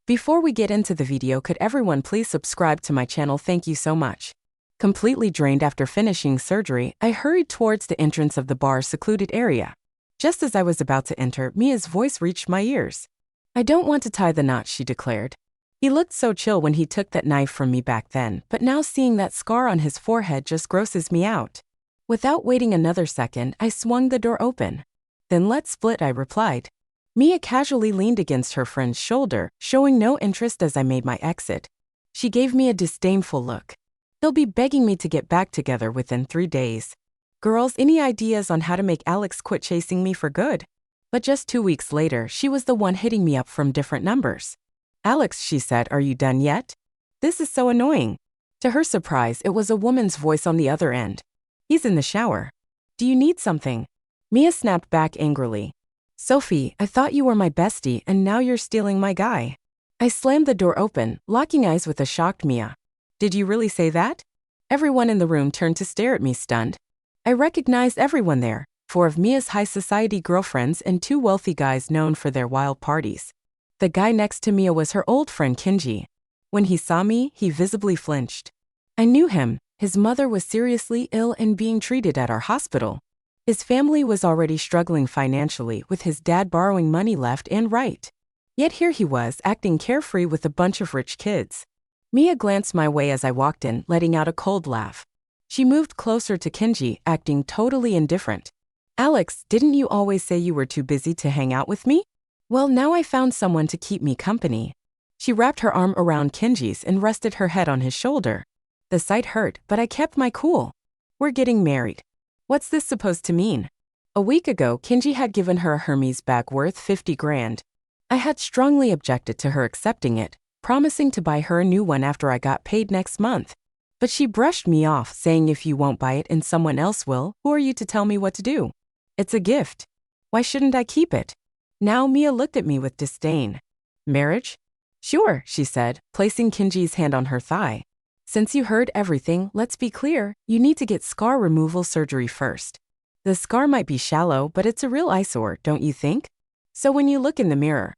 Before we get into the video, could everyone please subscribe to my channel? Thank you so much. Completely drained after finishing surgery, I hurried towards the entrance of the bar's secluded area. Just as I was about to enter, Mia's voice reached my ears. "I don't want to tie the knot," she declared. He looked so chill when he took that knife from me back then, but now seeing that scar on his forehead just grosses me out. Without waiting another second, I swung the door open. "Then let's split," I replied. Mia casually leaned against her friend's shoulder, showing no interest as I made my exit. She gave me a disdainful look. "He'll be begging me to get back together within 3 days. Girls, any ideas on how to make Alex quit chasing me for good?" But just 2 weeks later, she was the one hitting me up from different numbers. "Alex," she said, "are you done yet? This is so annoying." To her surprise, it was a woman's voice on the other end. "He's in the shower. Do you need something?" Mia snapped back angrily. "Sophie, I thought you were my bestie and now you're stealing my guy." I slammed the door open, locking eyes with a shocked Mia. "Did you really say that?" Everyone in the room turned to stare at me stunned. I recognized everyone there, 4 of Mia's high society girlfriends and 2 wealthy guys known for their wild parties. The guy next to Mia was her old friend Kenji. When he saw me, he visibly flinched. I knew him. His mother was seriously ill and being treated at our hospital. His family was already struggling financially, with his dad borrowing money left and right. Yet here he was, acting carefree with a bunch of rich kids. Mia glanced my way as I walked in, letting out a cold laugh. She moved closer to Kenji, acting totally indifferent. "Alex, didn't you always say you were too busy to hang out with me? Well, now I found someone to keep me company." She wrapped her arm around Kenji's and rested her head on his shoulder. The sight hurt, but I kept my cool. "We're getting married." What's this supposed to mean? A week ago, Kenji had given her a Hermes bag worth 50 grand. I had strongly objected to her accepting it, promising to buy her a new one after I got paid next month. But she brushed me off, saying if you won't buy it and someone else will, who are you to tell me what to do? It's a gift. Why shouldn't I keep it? Now Mia looked at me with disdain. "Marriage?" "Sure," she said, placing Kenji's hand on her thigh. "Since you heard everything, let's be clear, you need to get scar removal surgery first. The scar might be shallow, but it's a real eyesore, don't you think? So when you look in the mirror."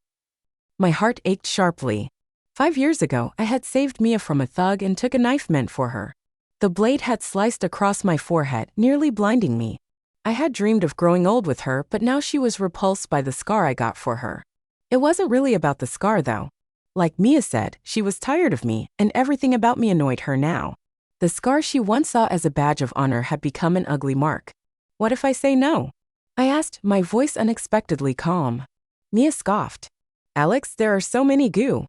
My heart ached sharply. 5 years ago, I had saved Mia from a thug and took a knife meant for her. The blade had sliced across my forehead, nearly blinding me. I had dreamed of growing old with her, but now she was repulsed by the scar I got for her. It wasn't really about the scar, though. Like Mia said, she was tired of me, and everything about me annoyed her now. The scar she once saw as a badge of honor had become an ugly mark. "What if I say no?" I asked, my voice unexpectedly calm. Mia scoffed. "Alex, there are so many goo.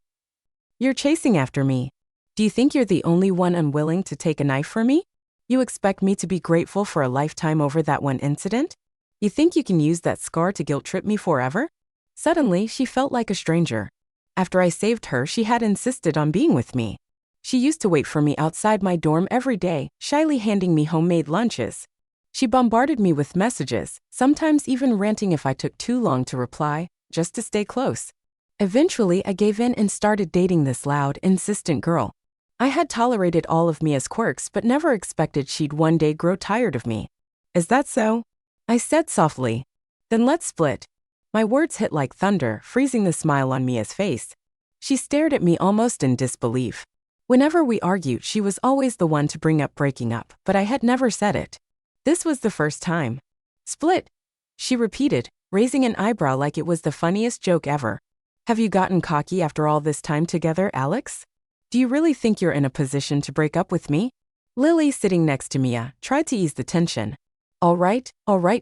You're chasing after me. Do you think you're the only one unwilling to take a knife for me? You expect me to be grateful for a lifetime over that one incident? You think you can use that scar to guilt-trip me forever?" Suddenly, she felt like a stranger. After I saved her, she had insisted on being with me. She used to wait for me outside my dorm every day, shyly handing me homemade lunches. She bombarded me with messages, sometimes even ranting if I took too long to reply, just to stay close. Eventually, I gave in and started dating this loud, insistent girl. I had tolerated all of Mia's quirks but never expected she'd one day grow tired of me. "Is that so?" I said softly. "Then let's split." My words hit like thunder, freezing the smile on Mia's face. She stared at me almost in disbelief. Whenever we argued, she was always the one to bring up breaking up, but I had never said it. This was the first time. "Split," she repeated, raising an eyebrow like it was the funniest joke ever. "Have you gotten cocky after all this time together, Alex? Do you really think you're in a position to break up with me?" Lily, sitting next to Mia, tried to ease the tension. All right,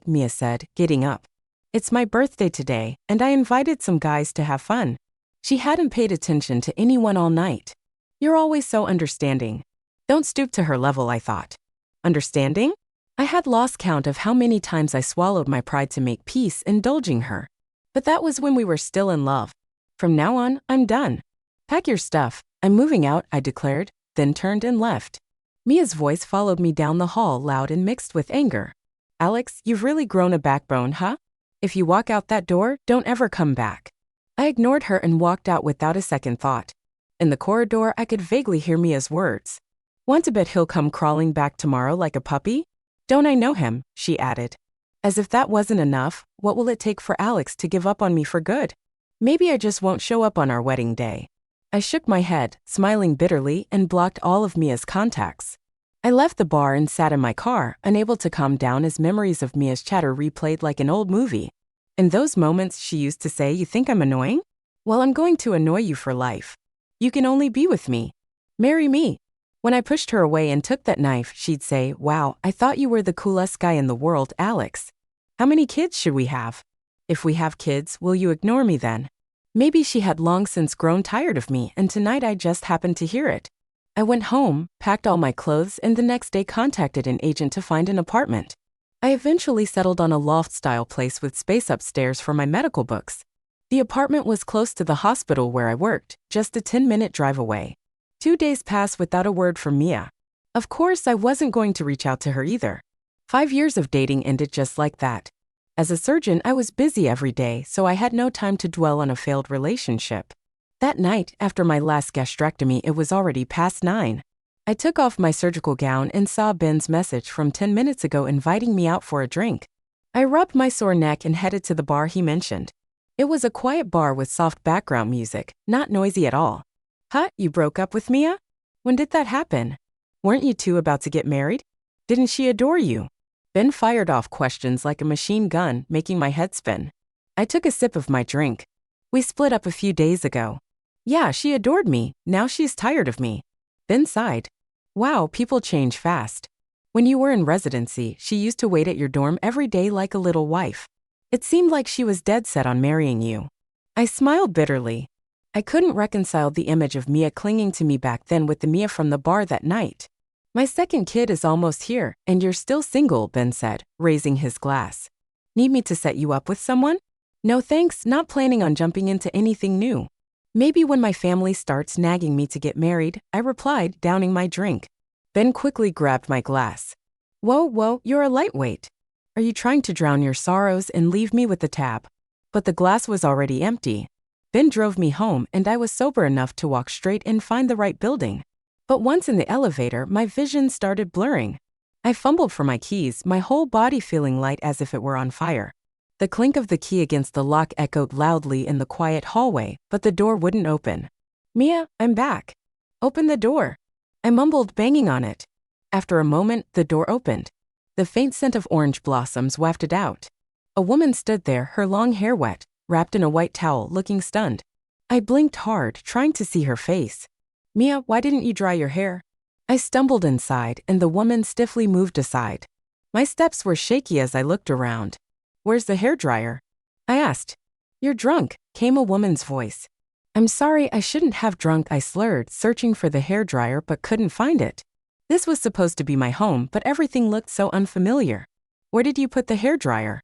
Mia said, getting up. "It's my birthday today, and I invited some guys to have fun." She hadn't paid attention to anyone all night. "You're always so understanding." Don't stoop to her level, I thought. Understanding? I had lost count of how many times I swallowed my pride to make peace, indulging her. But that was when we were still in love. From now on, I'm done. "Pack your stuff. I'm moving out," I declared, then turned and left. Mia's voice followed me down the hall, loud and mixed with anger. "Alex, you've really grown a backbone, huh? If you walk out that door, don't ever come back." I ignored her and walked out without a second thought. In the corridor, I could vaguely hear Mia's words. "Want to bet he'll come crawling back tomorrow like a puppy? Don't I know him?" she added. As if that wasn't enough, what will it take for Alex to give up on me for good? Maybe I just won't show up on our wedding day. I shook my head, smiling bitterly, and blocked all of Mia's contacts. I left the bar and sat in my car, unable to calm down as memories of Mia's chatter replayed like an old movie. In those moments, she used to say, "You think I'm annoying? Well, I'm going to annoy you for life. You can only be with me. Marry me." When I pushed her away and took that knife, she'd say, "Wow, I thought you were the coolest guy in the world, Alex. How many kids should we have? If we have kids, will you ignore me then?" Maybe she had long since grown tired of me, and tonight I just happened to hear it. I went home, packed all my clothes, and the next day contacted an agent to find an apartment. I eventually settled on a loft-style place with space upstairs for my medical books. The apartment was close to the hospital where I worked, just a 10-minute drive away. 2 days passed without a word from Mia. Of course, I wasn't going to reach out to her either. 5 years of dating ended just like that. As a surgeon, I was busy every day, so I had no time to dwell on a failed relationship. That night, after my last gastrectomy, it was already past 9. I took off my surgical gown and saw Ben's message from 10 minutes ago inviting me out for a drink. I rubbed my sore neck and headed to the bar he mentioned. It was a quiet bar with soft background music, not noisy at all. "Huh, you broke up with Mia? When did that happen? Weren't you two about to get married? Didn't she adore you?" Ben fired off questions like a machine gun, making my head spin. I took a sip of my drink. "We split up a few days ago." "Yeah, she adored me. Now she's tired of me." Ben sighed. "Wow, people change fast. When you were in residency, she used to wait at your dorm every day like a little wife. It seemed like she was dead set on marrying you." I smiled bitterly. I couldn't reconcile the image of Mia clinging to me back then with the Mia from the bar that night. "My second kid is almost here, and you're still single," Ben said, raising his glass. "Need me to set you up with someone?" "No thanks, not planning on jumping into anything new." "Maybe when my family starts nagging me to get married," I replied, downing my drink. Ben quickly grabbed my glass. Whoa, you're a lightweight. Are you trying to drown your sorrows and leave me with the tab?" But the glass was already empty. Ben drove me home, and I was sober enough to walk straight and find the right building. But once in the elevator, my vision started blurring. I fumbled for my keys, my whole body feeling light as if it were on fire. The clink of the key against the lock echoed loudly in the quiet hallway, but the door wouldn't open. "Mia, I'm back. Open the door." I mumbled, banging on it. After a moment, the door opened. The faint scent of orange blossoms wafted out. A woman stood there, her long hair wet, wrapped in a white towel, looking stunned. I blinked hard, trying to see her face. "Mia, why didn't you dry your hair?" I stumbled inside, and the woman stiffly moved aside. My steps were shaky as I looked around. "Where's the hairdryer?" I asked. "You're drunk," came a woman's voice. "I'm sorry, I shouldn't have drunk," I slurred, searching for the hairdryer but couldn't find it. This was supposed to be my home, but everything looked so unfamiliar. "Where did you put the hairdryer?"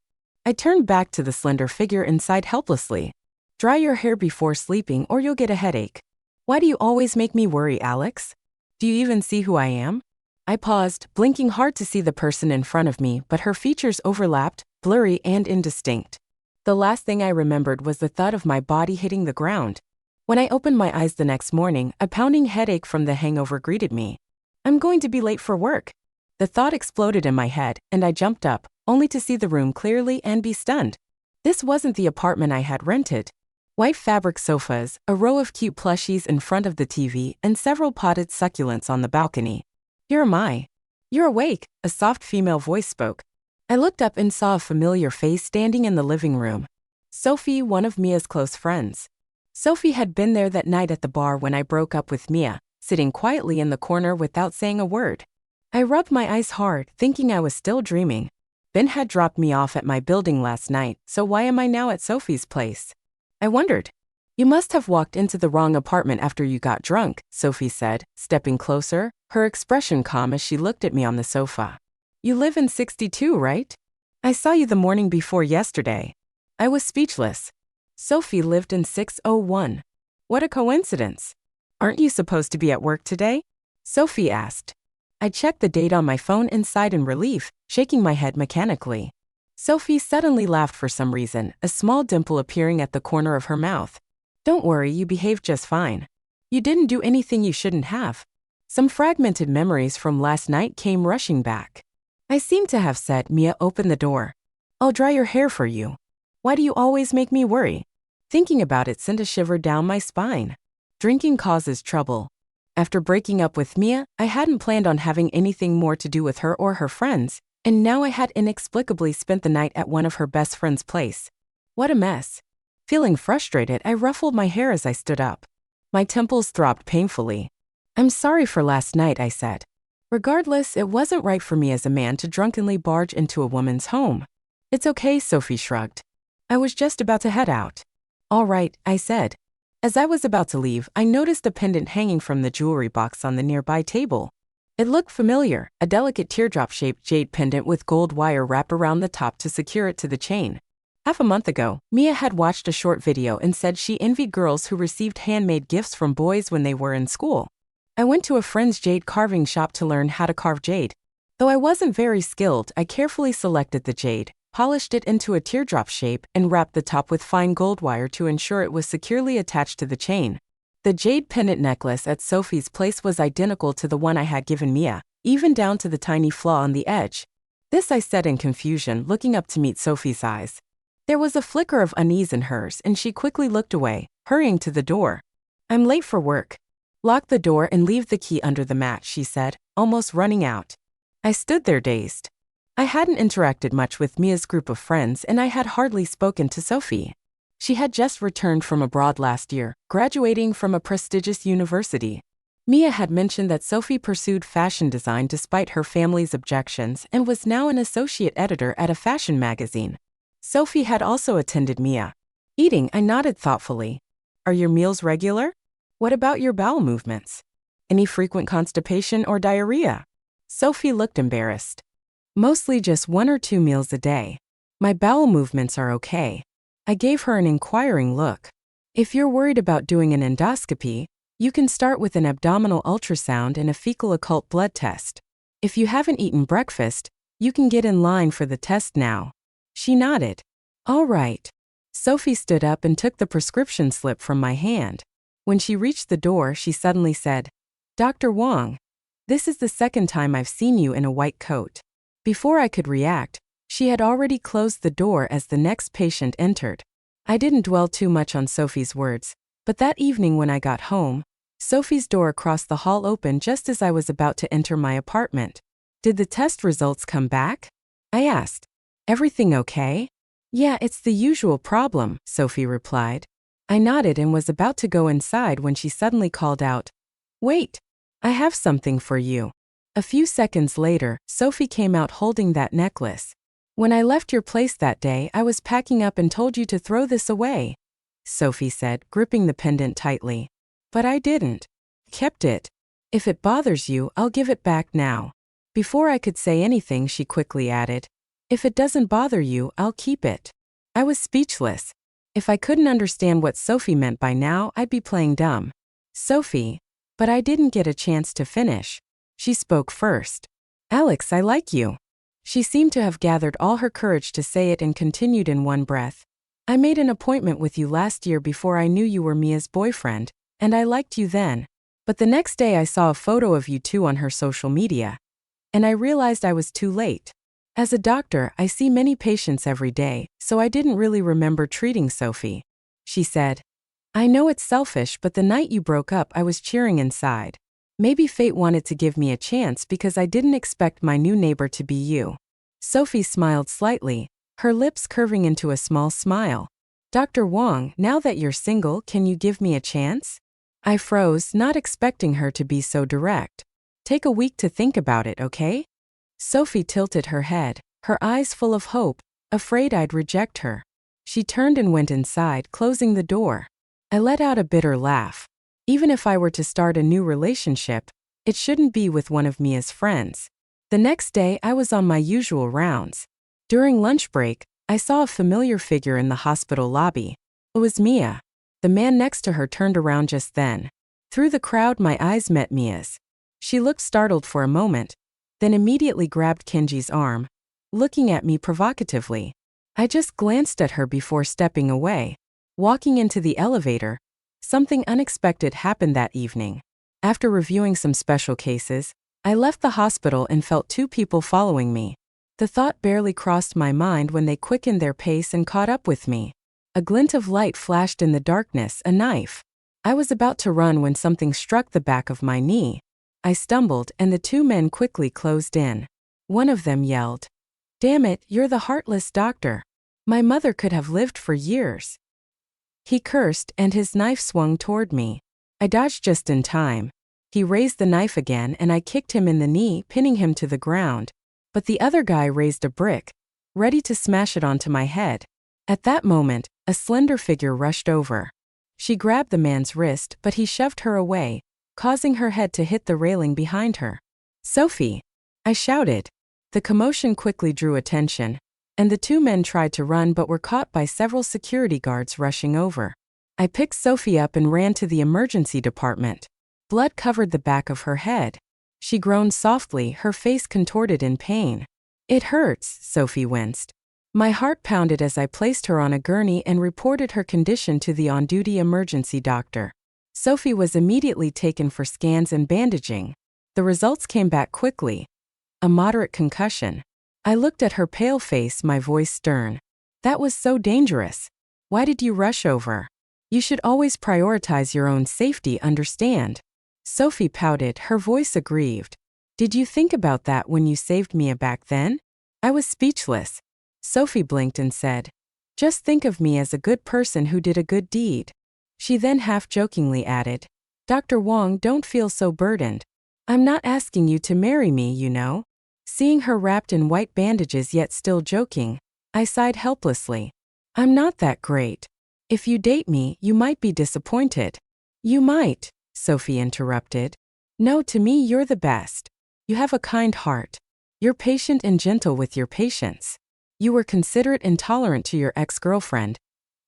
I turned back to the slender figure inside helplessly. "Dry your hair before sleeping or you'll get a headache." "Why do you always make me worry, Alex? Do you even see who I am?" I paused, blinking hard to see the person in front of me, but her features overlapped, blurry and indistinct. The last thing I remembered was the thud of my body hitting the ground. When I opened my eyes the next morning, a pounding headache from the hangover greeted me. "I'm going to be late for work." The thought exploded in my head, and I jumped up, only to see the room clearly and be stunned. This wasn't the apartment I had rented. White fabric sofas, a row of cute plushies in front of the TV, and several potted succulents on the balcony. "Here am I." "You're awake," a soft female voice spoke. I looked up and saw a familiar face standing in the living room. Sophie, one of Mia's close friends. Sophie had been there that night at the bar when I broke up with Mia, sitting quietly in the corner without saying a word. I rubbed my eyes hard, thinking I was still dreaming. Ben had dropped me off at my building last night, so why am I now at Sophie's place? I wondered. "You must have walked into the wrong apartment after you got drunk," Sophie said, stepping closer, her expression calm as she looked at me on the sofa. "You live in 62, right? I saw you the morning before yesterday." I was speechless. Sophie lived in 601. What a coincidence. "Aren't you supposed to be at work today?" Sophie asked. I checked the date on my phone and sighed in relief, shaking my head mechanically. Sophie suddenly laughed for some reason, a small dimple appearing at the corner of her mouth. "Don't worry, you behaved just fine. You didn't do anything you shouldn't have." Some fragmented memories from last night came rushing back. I seemed to have said, "Mia, open the door. I'll dry your hair for you. Why do you always make me worry?" Thinking about it sent a shiver down my spine. Drinking causes trouble. After breaking up with Mia, I hadn't planned on having anything more to do with her or her friends, and now I had inexplicably spent the night at one of her best friend's place. What a mess. Feeling frustrated, I ruffled my hair as I stood up. My temples throbbed painfully. I'm sorry for last night, I said. Regardless, it wasn't right for me as a man to drunkenly barge into a woman's home. It's okay, Sophie shrugged. I was just about to head out. All right, I said. As I was about to leave, I noticed a pendant hanging from the jewelry box on the nearby table. It looked familiar, a delicate teardrop-shaped jade pendant with gold wire wrapped around the top to secure it to the chain. Half a month ago, Mia had watched a short video and said she envied girls who received handmade gifts from boys when they were in school. I went to a friend's jade carving shop to learn how to carve jade. Though I wasn't very skilled, I carefully selected the jade, polished it into a teardrop shape, and wrapped the top with fine gold wire to ensure it was securely attached to the chain. The jade pendant necklace at Sophie's place was identical to the one I had given Mia, even down to the tiny flaw on the edge. This I said in confusion, looking up to meet Sophie's eyes. There was a flicker of unease in hers, and she quickly looked away, hurrying to the door. I'm late for work. Lock the door and leave the key under the mat, she said, almost running out. I stood there dazed. I hadn't interacted much with Mia's group of friends, and I had hardly spoken to Sophie. She had just returned from abroad last year, graduating from a prestigious university. Mia had mentioned that Sophie pursued fashion design despite her family's objections and was now an associate editor at a fashion magazine. Sophie had also attended Mia. Eating, I nodded thoughtfully. Are your meals regular? What about your bowel movements? Any frequent constipation or diarrhea? Sophie looked embarrassed. Mostly just 1 or 2 meals a day. My bowel movements are okay. I gave her an inquiring look. If you're worried about doing an endoscopy, you can start with an abdominal ultrasound and a fecal occult blood test. If you haven't eaten breakfast, you can get in line for the test now. She nodded. All right. Sophie stood up and took the prescription slip from my hand. When she reached the door, she suddenly said, Dr. Wong, this is the second time I've seen you in a white coat. Before I could react, she had already closed the door as the next patient entered. I didn't dwell too much on Sophie's words, but that evening when I got home, Sophie's door across the hall opened just as I was about to enter my apartment. Did the test results come back? I asked. Everything okay? Yeah, it's the usual problem, Sophie replied. I nodded and was about to go inside when she suddenly called out, Wait, I have something for you. A few seconds later, Sophie came out holding that necklace. When I left your place that day, I was packing up and told you to throw this away, Sophie said, gripping the pendant tightly. But I didn't. Kept it. If it bothers you, I'll give it back now. Before I could say anything, she quickly added, If it doesn't bother you, I'll keep it. I was speechless. If I couldn't understand what Sophie meant by now, I'd be playing dumb. Sophie. But I didn't get a chance to finish. She spoke first. Alex, I like you. She seemed to have gathered all her courage to say it and continued in one breath. I made an appointment with you last year before I knew you were Mia's boyfriend, and I liked you then. But the next day I saw a photo of you two on her social media. And I realized I was too late. As a doctor, I see many patients every day, so I didn't really remember treating Sophie. She said, I know it's selfish, but the night you broke up, I was cheering inside. Maybe fate wanted to give me a chance because I didn't expect my new neighbor to be you. Sophie smiled slightly, her lips curving into a small smile. Dr. Wong, now that you're single, can you give me a chance? I froze, not expecting her to be so direct. Take a week to think about it, okay? Sophie tilted her head, her eyes full of hope, afraid I'd reject her. She turned and went inside, closing the door. I let out a bitter laugh. Even if I were to start a new relationship, it shouldn't be with one of Mia's friends. The next day, I was on my usual rounds. During lunch break, I saw a familiar figure in the hospital lobby. It was Mia. The man next to her turned around just then. Through the crowd, my eyes met Mia's. She looked startled for a moment, then immediately grabbed Kenji's arm, looking at me provocatively. I just glanced at her before stepping away. Walking into the elevator, something unexpected happened that evening. After reviewing some special cases, I left the hospital and felt 2 people following me. The thought barely crossed my mind when they quickened their pace and caught up with me. A glint of light flashed in the darkness, a knife. I was about to run when something struck the back of my knee. I stumbled and the two men quickly closed in. One of them yelled, "Damn it, you're the heartless doctor. My mother could have lived for years." He cursed and his knife swung toward me. I dodged just in time. He raised the knife again and I kicked him in the knee, pinning him to the ground. But the other guy raised a brick, ready to smash it onto my head. At that moment, a slender figure rushed over. She grabbed the man's wrist, but he shoved her away, causing her head to hit the railing behind her. "Sophie!" I shouted. The commotion quickly drew attention, and the two men tried to run but were caught by several security guards rushing over. I picked Sophie up and ran to the emergency department. Blood covered the back of her head. She groaned softly, her face contorted in pain. "It hurts," Sophie winced. My heart pounded as I placed her on a gurney and reported her condition to the on-duty emergency doctor. Sophie was immediately taken for scans and bandaging. The results came back quickly. A moderate concussion. I looked at her pale face, my voice stern. "That was so dangerous. Why did you rush over? You should always prioritize your own safety, understand?" Sophie pouted, her voice aggrieved. "Did you think about that when you saved Mia back then?" I was speechless. Sophie blinked and said, "Just think of me as a good person who did a good deed." She then half-jokingly added, "Dr. Wong, don't feel so burdened. I'm not asking you to marry me, you know." Seeing her wrapped in white bandages yet still joking, I sighed helplessly. "I'm not that great. If you date me, you might be disappointed." "You might," Sophie interrupted. "No, to me you're the best. You have a kind heart. You're patient and gentle with your patients. You were considerate and tolerant to your ex-girlfriend.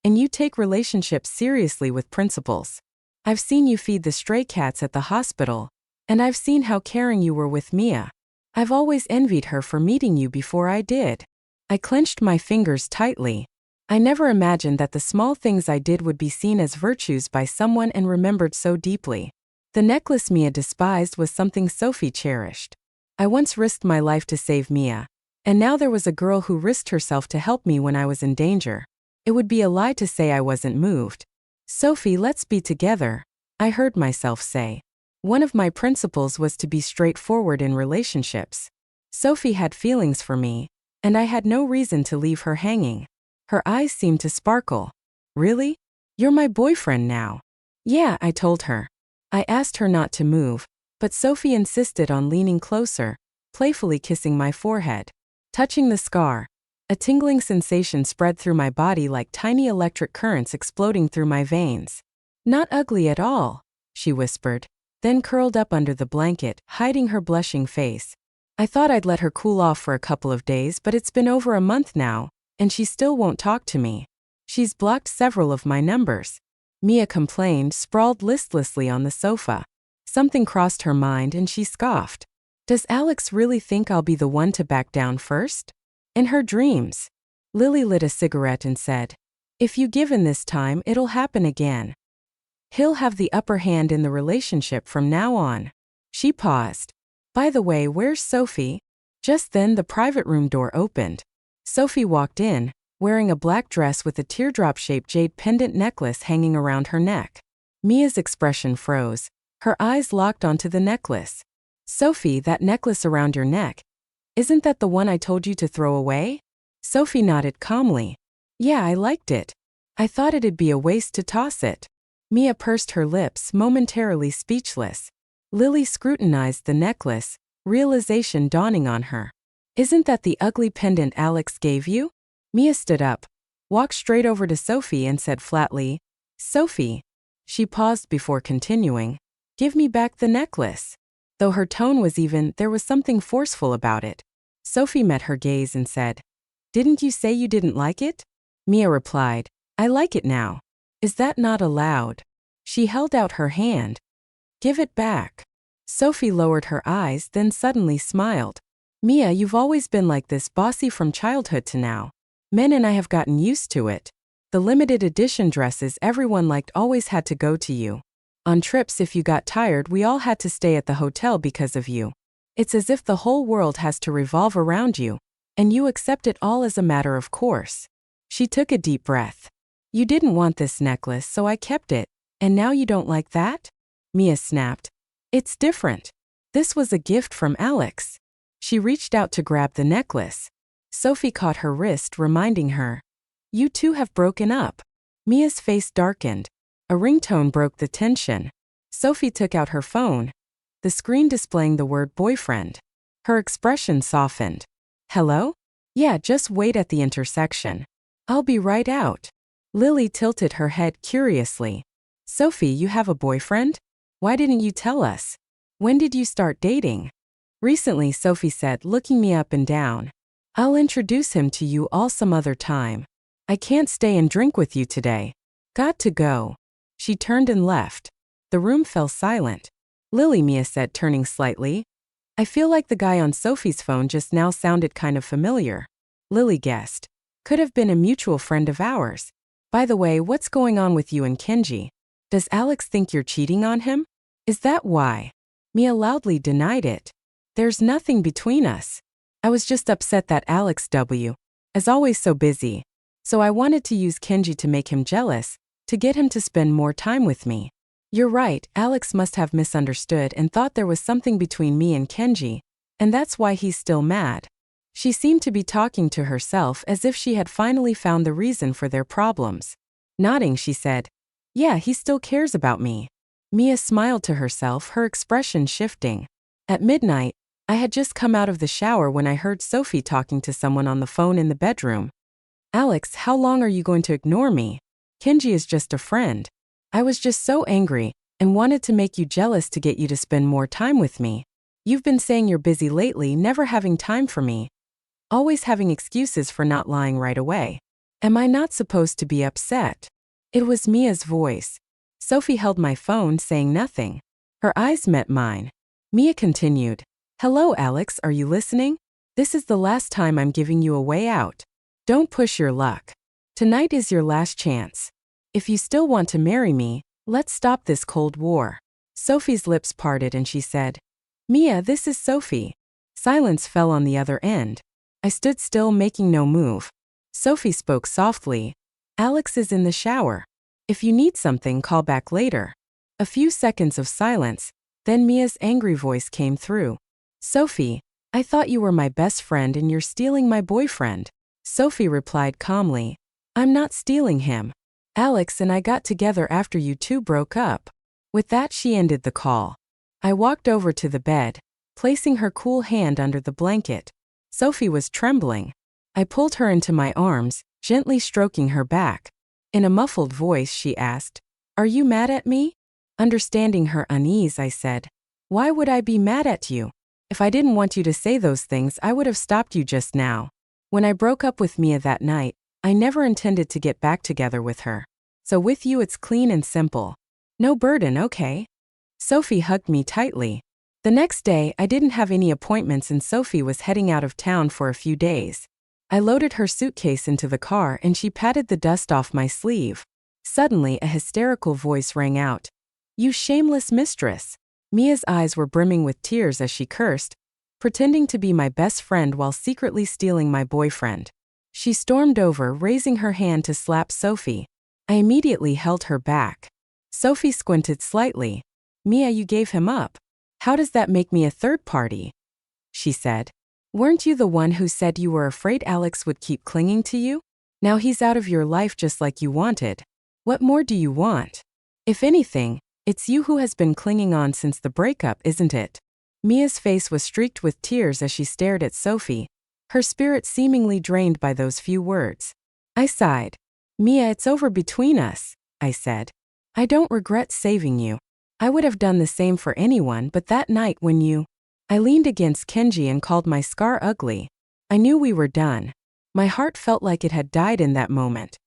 And you take relationships seriously with principles. I've seen you feed the stray cats at the hospital, and I've seen how caring you were with Mia. I've always envied her for meeting you before I did." I clenched my fingers tightly. I never imagined that the small things I did would be seen as virtues by someone and remembered so deeply. The necklace Mia despised was something Sophie cherished. I once risked my life to save Mia, and now there was a girl who risked herself to help me when I was in danger. It would be a lie to say I wasn't moved. "Sophie, let's be together," I heard myself say. One of my principles was to be straightforward in relationships. Sophie had feelings for me, and I had no reason to leave her hanging. Her eyes seemed to sparkle. "Really? You're my boyfriend now?" "Yeah," I told her. I asked her not to move, but Sophie insisted on leaning closer, playfully kissing my forehead. Touching the scar, a tingling sensation spread through my body like tiny electric currents exploding through my veins. "Not ugly at all," she whispered, then curled up under the blanket, hiding her blushing face. I thought I'd let her cool off for a couple of days, but it's been over a month now, and she still won't talk to me. She's blocked several of my numbers. Mia complained, sprawled listlessly on the sofa. Something crossed her mind and she scoffed. "Does Alex really think I'll be the one to back down first?" In her dreams. Lily lit a cigarette and said, "If you give in this time, it'll happen again. He'll have the upper hand in the relationship from now on." She paused. "By the way, where's Sophie?" Just then the private room door opened. Sophie walked in, wearing a black dress with a teardrop-shaped jade pendant necklace hanging around her neck. Mia's expression froze. Her eyes locked onto the necklace. "Sophie, that necklace around your neck, isn't that the one I told you to throw away?" Sophie nodded calmly. "Yeah, I liked it. I thought it'd be a waste to toss it." Mia pursed her lips, momentarily speechless. Lily scrutinized the necklace, realization dawning on her. "Isn't that the ugly pendant Alex gave you?" Mia stood up, walked straight over to Sophie and said flatly, "Sophie." She paused before continuing, "Give me back the necklace." Though her tone was even, there was something forceful about it. Sophie met her gaze and said, "Didn't you say you didn't like it?" Mia replied, "I like it now. Is that not allowed?" She held out her hand. "Give it back." Sophie lowered her eyes, then suddenly smiled. "Mia, you've always been like this, bossy from childhood to now. Men and I have gotten used to it. The limited edition dresses everyone liked always had to go to you. On trips, if you got tired, we all had to stay at the hotel because of you. It's as if the whole world has to revolve around you, and you accept it all as a matter of course." She took a deep breath. "You didn't want this necklace, so I kept it. And now you don't like that? Mia snapped. It's different. This was a gift from Alex. She reached out to grab the necklace. Sophie caught her wrist, reminding her. You two have broken up. Mia's face darkened. A ringtone broke the tension. Sophie took out her phone, the screen displaying the word boyfriend. Her expression softened. Hello? Yeah, just wait at the intersection. I'll be right out. Lily tilted her head curiously. Sophie, you have a boyfriend? Why didn't you tell us? When did you start dating? Recently, Sophie said, looking me up and down. I'll introduce him to you all some other time. I can't stay and drink with you today. Got to go. She turned and left. The room fell silent. Lily, Mia said, turning slightly. I feel like the guy on Sophie's phone just now sounded kind of familiar. Lily guessed. Could have been a mutual friend of ours. By the way, what's going on with you and Kenji? Does Alex think you're cheating on him? Is that why? Mia loudly denied it. There's nothing between us. I was just upset that Alex is always so busy. So I wanted to use Kenji to make him jealous, to get him to spend more time with me. You're right, Alex must have misunderstood and thought there was something between me and Kenji, and that's why he's still mad. She seemed to be talking to herself as if she had finally found the reason for their problems. Nodding, she said, Yeah, he still cares about me. Mia smiled to herself, her expression shifting. At midnight, I had just come out of the shower when I heard Sophie talking to someone on the phone in the bedroom. Alex, how long are you going to ignore me? Kenji is just a friend. I was just so angry and wanted to make you jealous to get you to spend more time with me. You've been saying you're busy lately, never having time for me. Always having excuses for not lying right away. Am I not supposed to be upset? It was Mia's voice. Sophie held my phone, saying nothing. Her eyes met mine. Mia continued. Hello, Alex, are you listening? This is the last time I'm giving you a way out. Don't push your luck. Tonight is your last chance. If you still want to marry me, let's stop this Cold War. Sophie's lips parted and she said, Mia, this is Sophie. Silence fell on the other end. I stood still, making no move. Sophie spoke softly. Alex is in the shower. If you need something, call back later. A few seconds of silence, then Mia's angry voice came through. Sophie, I thought you were my best friend and you're stealing my boyfriend. Sophie replied calmly. I'm not stealing him. Alex and I got together after you two broke up. With that, she ended the call. I walked over to the bed, placing her cool hand under the blanket. Sophie was trembling. I pulled her into my arms, gently stroking her back. In a muffled voice, she asked, Are you mad at me? Understanding her unease, I said, Why would I be mad at you? If I didn't want you to say those things, I would have stopped you just now. When I broke up with Mia that night, I never intended to get back together with her. So with you it's clean and simple. No burden, okay? Sophie hugged me tightly. The next day, I didn't have any appointments and Sophie was heading out of town for a few days. I loaded her suitcase into the car and she patted the dust off my sleeve. Suddenly, a hysterical voice rang out. You shameless mistress. Mia's eyes were brimming with tears as she cursed, pretending to be my best friend while secretly stealing my boyfriend. She stormed over, raising her hand to slap Sophie. I immediately held her back. Sophie squinted slightly. Mia, you gave him up. How does that make me a third party? She said. Weren't you the one who said you were afraid Alex would keep clinging to you? Now he's out of your life just like you wanted. What more do you want? If anything, it's you who has been clinging on since the breakup, isn't it? Mia's face was streaked with tears as she stared at Sophie, her spirit seemingly drained by those few words. I sighed. Mia, it's over between us, I said. I don't regret saving you. I would have done the same for anyone, but that night when you... I leaned against Kenji and called my scar ugly. I knew we were done. My heart felt like it had died in that moment.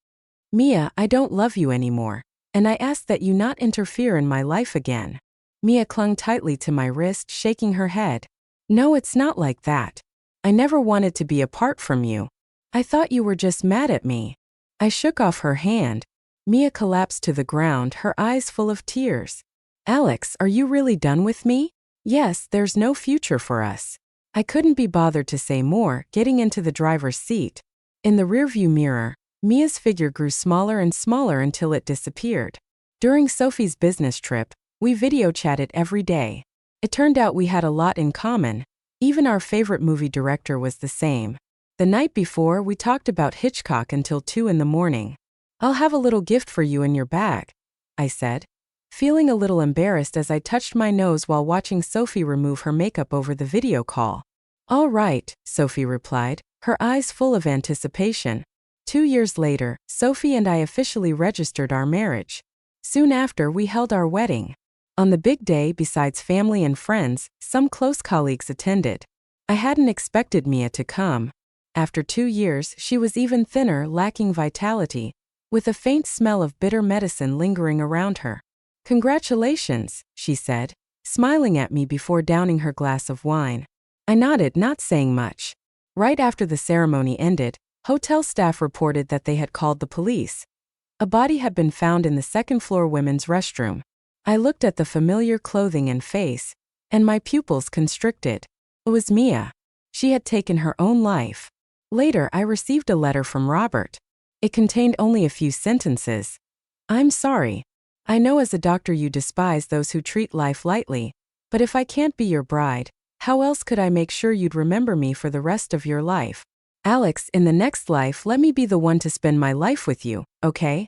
Mia, I don't love you anymore, and I ask that you not interfere in my life again. Mia clung tightly to my wrist, shaking her head. No, it's not like that. I never wanted to be apart from you. I thought you were just mad at me. I shook off her hand. Mia collapsed to the ground, her eyes full of tears. Alex, are you really done with me? Yes, there's no future for us. I couldn't be bothered to say more, getting into the driver's seat. In the rearview mirror, Mia's figure grew smaller and smaller until it disappeared. During Sophie's business trip, we video chatted every day. It turned out we had a lot in common. Even our favorite movie director was the same. The night before, we talked about Hitchcock until 2 in the morning. "I'll have a little gift for you in your bag," I said, feeling a little embarrassed as I touched my nose while watching Sophie remove her makeup over the video call. "All right," Sophie replied, her eyes full of anticipation. 2 years later, Sophie and I officially registered our marriage. Soon after, we held our wedding. On the big day, besides family and friends, some close colleagues attended. I hadn't expected Mia to come. After 2 years, she was even thinner, lacking vitality, with a faint smell of bitter medicine lingering around her. "Congratulations," she said, smiling at me before downing her glass of wine. I nodded, not saying much. Right after the ceremony ended, hotel staff reported that they had called the police. A body had been found in the second-floor women's restroom. I looked at the familiar clothing and face, and my pupils constricted. It was Mia. She had taken her own life. Later, I received a letter from Robert. It contained only a few sentences. "I'm sorry. I know as a doctor you despise those who treat life lightly, but if I can't be your bride, how else could I make sure you'd remember me for the rest of your life? Alex, in the next life, let me be the one to spend my life with you, okay?"